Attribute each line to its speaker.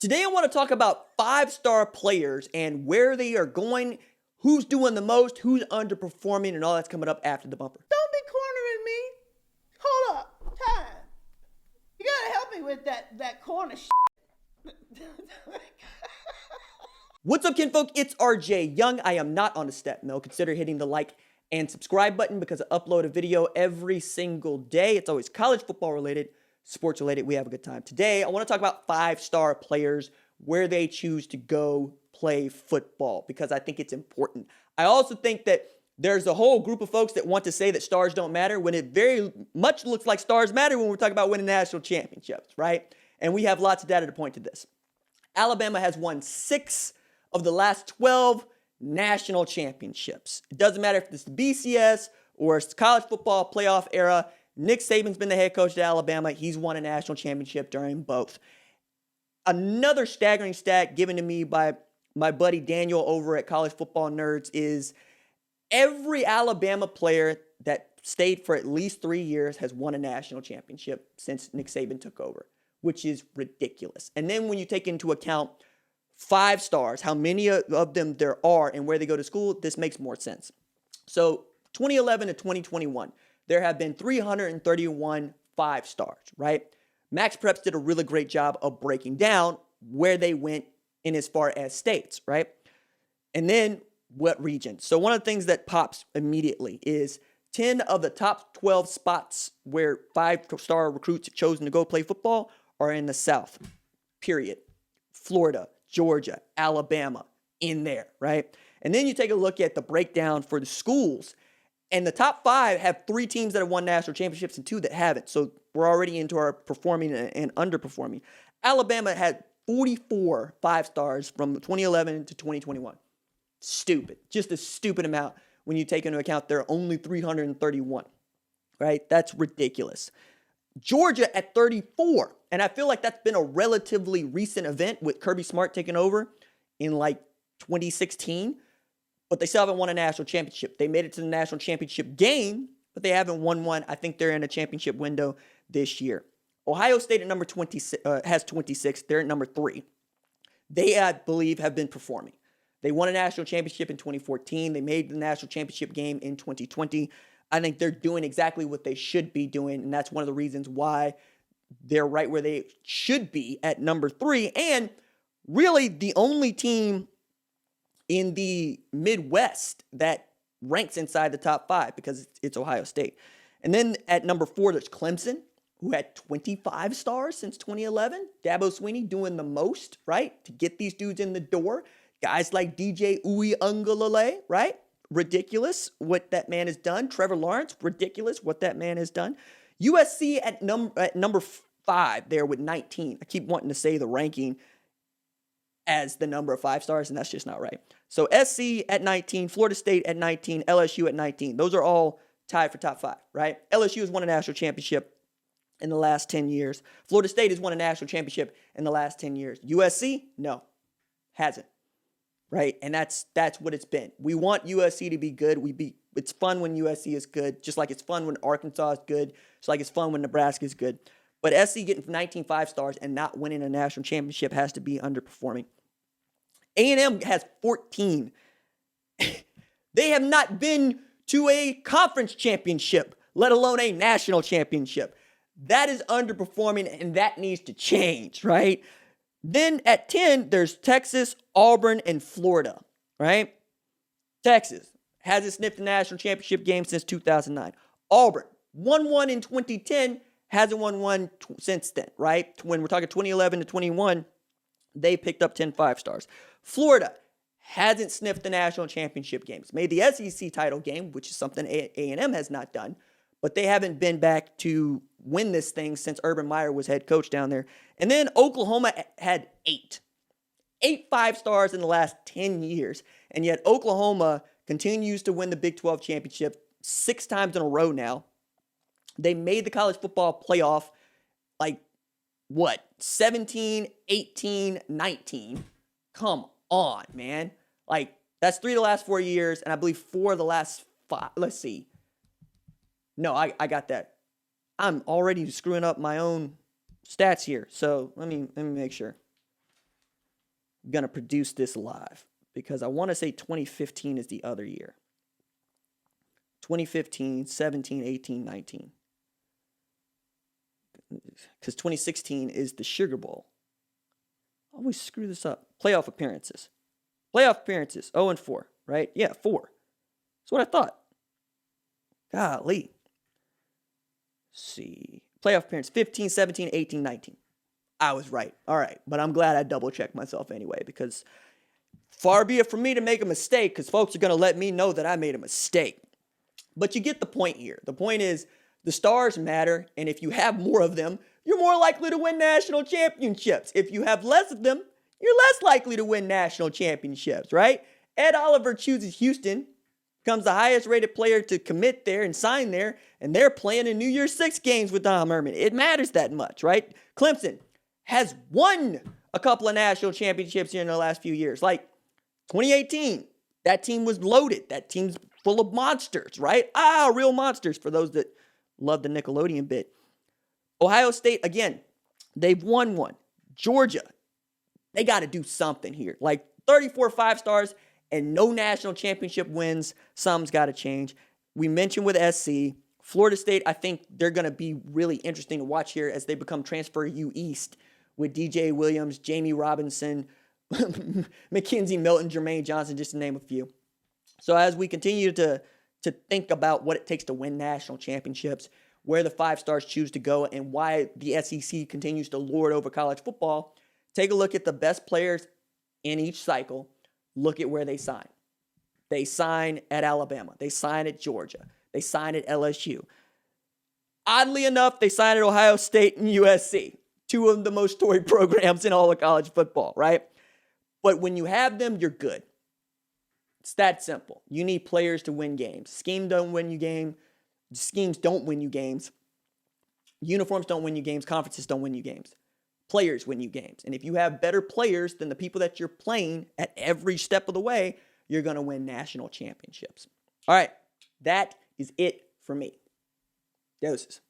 Speaker 1: Today I want to talk about five-star players and where they are going, who's doing the most, who's underperforming, and all that's coming up after the bumper.
Speaker 2: Don't be cornering me. Hold up. Time. You gotta help me with that corner shit.
Speaker 1: What's up, kinfolk? It's RJ Young. I am not on a step mill. Consider hitting the like and subscribe button because I upload a video every single day. It's always college football related, sports related. We have a good time. Today, I want to talk about five-star players, where they choose to go play football, because I think it's important. I also think that there's a whole group of folks that want to say that stars don't matter when it very much looks like stars matter when we're talking about winning national championships, right? And we have lots of data to point to this. Alabama has won 6 of the last 12 national championships. It doesn't matter if it's the BCS or it's college football playoff era. Nick Saban's been the head coach at Alabama. He's won a national championship during both. Another staggering stat given to me by my buddy Daniel over at College Football Nerds is every Alabama player that stayed for at least 3 years has won a national championship since Nick Saban took over, which is ridiculous. And then when you take into account 5 stars, how many of them there are and where they go to school, this makes more sense. So 2011 to 2021, there have been 331 5 stars, right? Max Preps did a really great job of breaking down where they went in as far as states, right? And then what regions. So one of the things that pops immediately is 10 of the top 12 spots where 5-star recruits have chosen to go play football are in the South, period. Florida, Georgia, Alabama, in there, right? And then you take a look at the breakdown for the schools, and the top 5 have 3 teams that have won national championships and 2 that haven't. So we're already into our performing and underperforming. Alabama had 44 5 stars from 2011 to 2021. Stupid. Just a stupid amount when you take into account there are only 331, right? That's ridiculous. Georgia at 34, and I feel like that's been a relatively recent event with Kirby Smart taking over in like 2016, but they still haven't won a national championship. They made it to the national championship game, but they haven't won one. I think they're in a championship window this year. Ohio State at number 26 has 26. They're at number 3. They, I believe, have been performing. They won a national championship in 2014. They made the national championship game in 2020. I think they're doing exactly what they should be doing, and that's one of the reasons why they're right where they should be at number 3, and really the only team in the Midwest that ranks inside the top 5 because it's Ohio State. And then at number 4, there's Clemson, who had 25 stars since 2011. Dabo Swinney doing the most, right, to get these dudes in the door. Guys like DJ Uiagalelei, right? Ridiculous what that man has done. Trevor Lawrence, ridiculous what that man has done. USC at number 5 there with 19. I keep wanting to say the ranking as the number of 5 stars, and that's just not right. So SC at 19, Florida State at 19, LSU at 19. Those are all tied for top 5, right? LSU has won a national championship in the last 10 years. Florida State has won a national championship in the last 10 years. USC, no, hasn't. Right? And that's what it's been. We want USC to be good. It's fun when USC is good, just like it's fun when Arkansas is good, just like it's fun when Nebraska is good. But SC getting 19 5 stars and not winning a national championship has to be underperforming. A&M has 14. They have not been to a conference championship, let alone a national championship. That is underperforming, and that needs to change, right? Then at 10, there's Texas, Auburn, and Florida, right? Texas hasn't sniffed a national championship game since 2009. Auburn won one in 2010, hasn't won one since then, right? When we're talking 2011 to 21, they picked up 10 5 stars. Florida hasn't sniffed the national championship games. Made the SEC title game, which is something A&M has not done, but they haven't been back to win this thing since Urban Meyer was head coach down there. And then Oklahoma had 8 5 stars in the last 10 years. And yet Oklahoma continues to win the Big 12 championship 6 times in a row now. They made the college football playoff 17, 18, 19. Come on, man. That's 3 of the last 4 years, and I believe 4 of the last 5. Let's see. No, I got that. I'm already screwing up my own stats here. So let me make sure. going to produce this live because I want to say 2015 is the other year. 2015, 17, 18, 19. Because 2016 is the Sugar Bowl. I always screw this up. Playoff appearances. 0-4, right? Yeah, 4. That's what I thought. Golly. See. Playoff appearance 15, 17, 18, 19. I was right. All right. But I'm glad I double-checked myself anyway because far be it from me to make a mistake because folks are going to let me know that I made a mistake. But you get the point here. The point is the stars matter, and if you have more of them, you're more likely to win national championships. If you have less of them, you're less likely to win national championships, right? Ed Oliver chooses Houston, becomes the highest rated player to commit there and sign there, and they're playing in New Year's 6 games with Don Merman. It matters that much, right? Clemson has won a couple of national championships here in the last few years. Like 2018, that team was loaded. That team's full of monsters, right? Real monsters for those that love the Nickelodeon bit. Ohio State, again, they've won one. Georgia, they got to do something here. Like 34 5-stars and no national championship wins. Something's got to change. We mentioned with SC. Florida State, I think they're going to be really interesting to watch here as they become Transfer U East with DJ Williams, Jamie Robinson, Mackenzie Milton, Jermaine Johnson, just to name a few. So as we continue to think about what it takes to win national championships, where the 5-stars choose to go, and why the SEC continues to lord over college football, take a look at the best players in each cycle. Look at where they sign. They sign at Alabama. They sign at Georgia. They sign at LSU. Oddly enough, they sign at Ohio State and USC, 2 of the most storied programs in all of college football, right? But when you have them, you're good. It's that simple. You need players to win games. Schemes don't win you games. Uniforms don't win you games. Conferences don't win you games. Players win you games. And if you have better players than the people that you're playing at every step of the way, you're going to win national championships. All right. That is it for me. Doses.